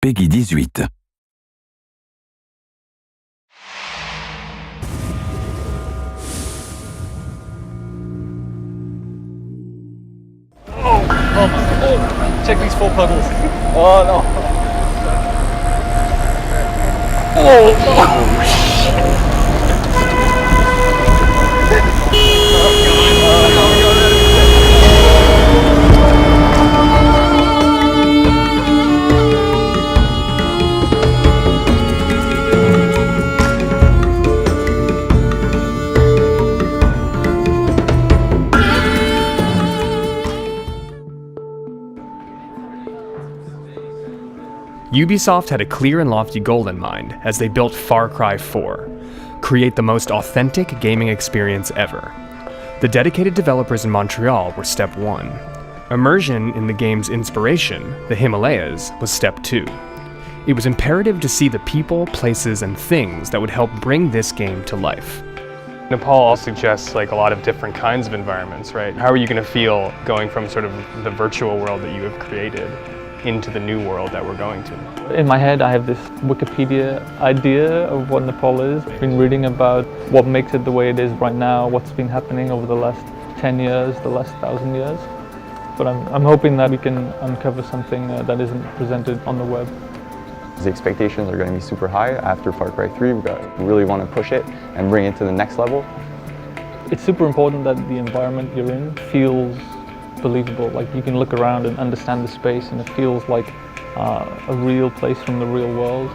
Peggy 18. Oh, check these 4 puddles. Oh no. Oh shit. Ubisoft had a clear and lofty goal in mind as they built Far Cry 4, create the most authentic gaming experience ever. The dedicated developers in Montreal were step 1. Immersion in the game's inspiration, the Himalayas, was step 2. It was imperative to see the people, places, and things that would help bring this game to life. Nepal also suggests like a lot of different kinds of environments, right? How are you going to feel going from sort of the virtual world that you have created into the new world that we're going to? In my head I have this Wikipedia idea of what Nepal is. I've been reading about what makes it the way it is right now, what's been happening over the last 10 years, the last 1,000 years. But I'm hoping that we can uncover something that isn't presented on the web. The expectations are going to be super high after Far Cry 3. We really want to push it and bring it to the next level. It's super important that the environment you're in feels believable. Like you can look around and understand the space and it feels like a real place from the real world.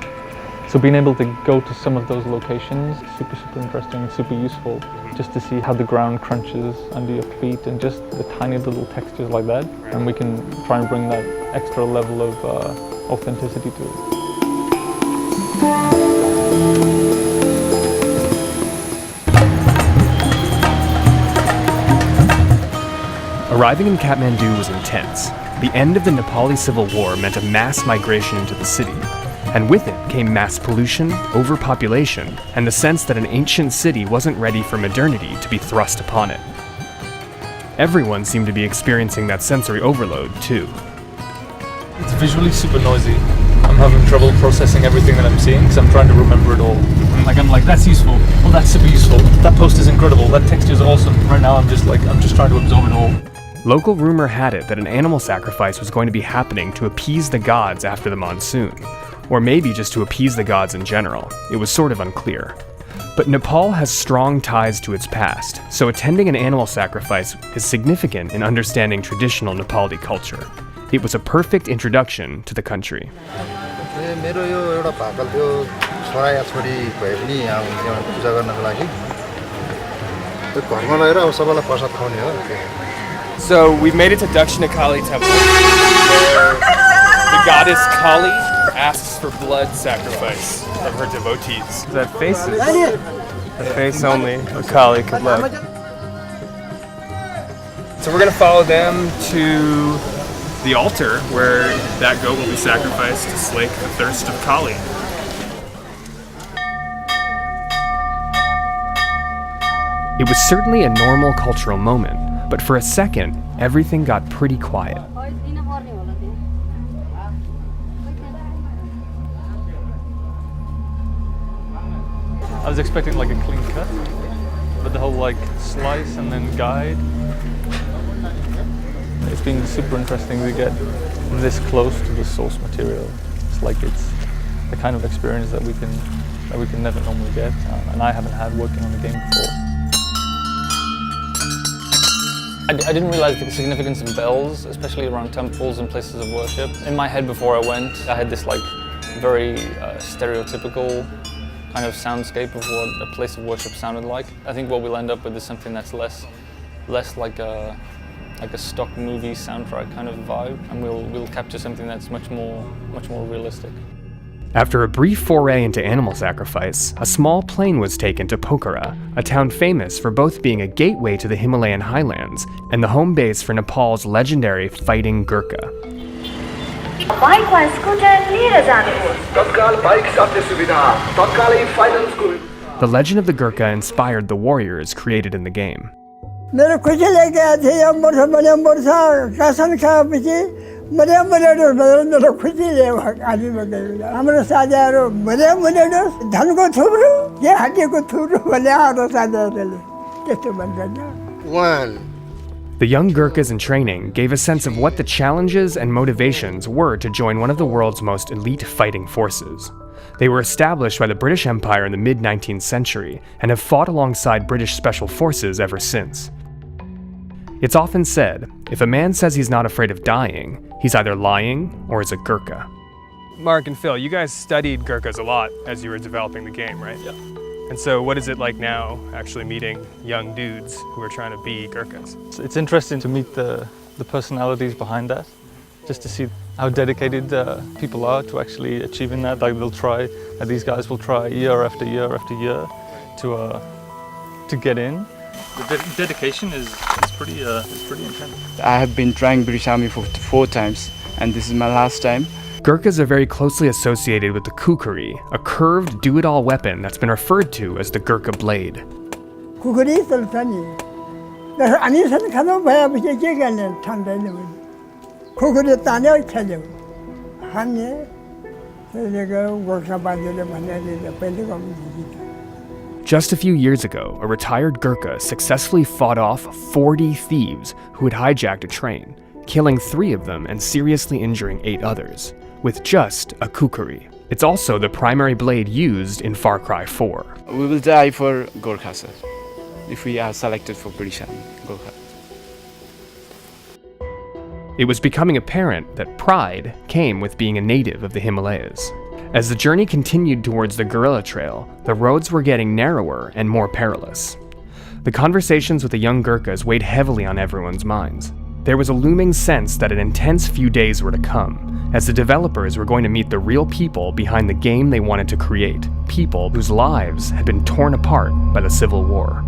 So being able to go to some of those locations is super interesting and super useful, just to see how the ground crunches under your feet and just the tiny little textures like that. And we can try and bring that extra level of authenticity to it. Arriving in Kathmandu was intense. The end of the Nepali Civil War meant a mass migration into the city, and with it came mass pollution, overpopulation, and the sense that an ancient city wasn't ready for modernity to be thrust upon it. Everyone seemed to be experiencing that sensory overload, too. It's visually super noisy. I'm having trouble processing everything that I'm seeing because I'm trying to remember it all. I'm like, that's useful. Oh, that's super useful. That post is incredible. That texture is awesome. Right now, I'm just trying to absorb it all. Local rumor had it that an animal sacrifice was going to be happening to appease the gods after the monsoon, or maybe just to appease the gods in general. It was sort of unclear. But Nepal has strong ties to its past, so attending an animal sacrifice is significant in understanding traditional Nepali culture. It was a perfect introduction to the country. So we've made it to Dakshina Kali Temple, where the goddess Kali asks for blood sacrifice from her devotees. That face is the face only a Kali could love. So we're gonna follow them to the altar where that goat will be sacrificed to slake the thirst of Kali. It was certainly a normal cultural moment, but for a second, everything got pretty quiet. I was expecting like a clean cut, but the whole like slice and then guide. It's been super interesting to get this close to the source material. It's like it's the kind of experience that we can never normally get, and I haven't had working on the game before. I didn't realize the significance of bells, especially around temples and places of worship. In my head before I went, I had this like very stereotypical kind of soundscape of what a place of worship sounded like. I think what we'll end up with is something that's less like a stock movie soundtrack kind of vibe, and we'll capture something that's much more realistic. After a brief foray into animal sacrifice, a small plane was taken to Pokhara, a town famous for both being a gateway to the Himalayan highlands and the home base for Nepal's legendary fighting Gurkha. The legend of the Gurkha inspired the warriors created in the game. मेरो खुसी लाग्यो थियो यो वर्ष भने वर्ष रासन खाएपछि हाम्रो साझाहरू धनको थुप्रो के हड्डीको थुप्रो भने हाम्रो साझाहरूले त्यस्तो भन्छ। The young Gurkhas in training gave a sense of what the challenges and motivations were to join one of the world's most elite fighting forces. They were established by the British Empire in the mid-19th century and have fought alongside British special forces ever since. It's often said, if a man says he's not afraid of dying, he's either lying or is a Gurkha. Mark and Phil, you guys studied Gurkhas a lot as you were developing the game, right? Yeah. And so what is it like now, actually meeting young dudes who are trying to be Gurkhas? It's interesting to meet the personalities behind that, just to see how dedicated people are to actually achieving that. Like these guys will try year after year after year to get in. The dedication is pretty intense. I have been trying British Army for 4 times, and this is my last time. Gurkhas are very closely associated with the kukri, a curved do-it-all weapon that's been referred to as the Gurkha blade. खुकुरी चल्छ नि हामीसँग खानु भएपछि के गर्ने ठान्दैन भने खुकुरी तान्यो खेल्यो हान्ने त्यसले गोर्खा बाजेले भनेर पहिले गर्नु। Just a few years ago, a retired Gurkha successfully fought off 40 thieves who had hijacked a train, killing 3 of them and seriously injuring 8 others, with just a kukri. It's also the primary blade used in Far Cry 4. We will die for Gorkha, sir, if we are selected for British Army, Gorkha. It was becoming apparent that pride came with being a native of the Himalayas. As the journey continued towards the guerrilla trail, the roads were getting narrower and more perilous. The conversations with the young Gurkhas weighed heavily on everyone's minds. There was a looming sense that an intense few days were to come, as the developers were going to meet the real people behind the game they wanted to create, people whose lives had been torn apart by the Civil War.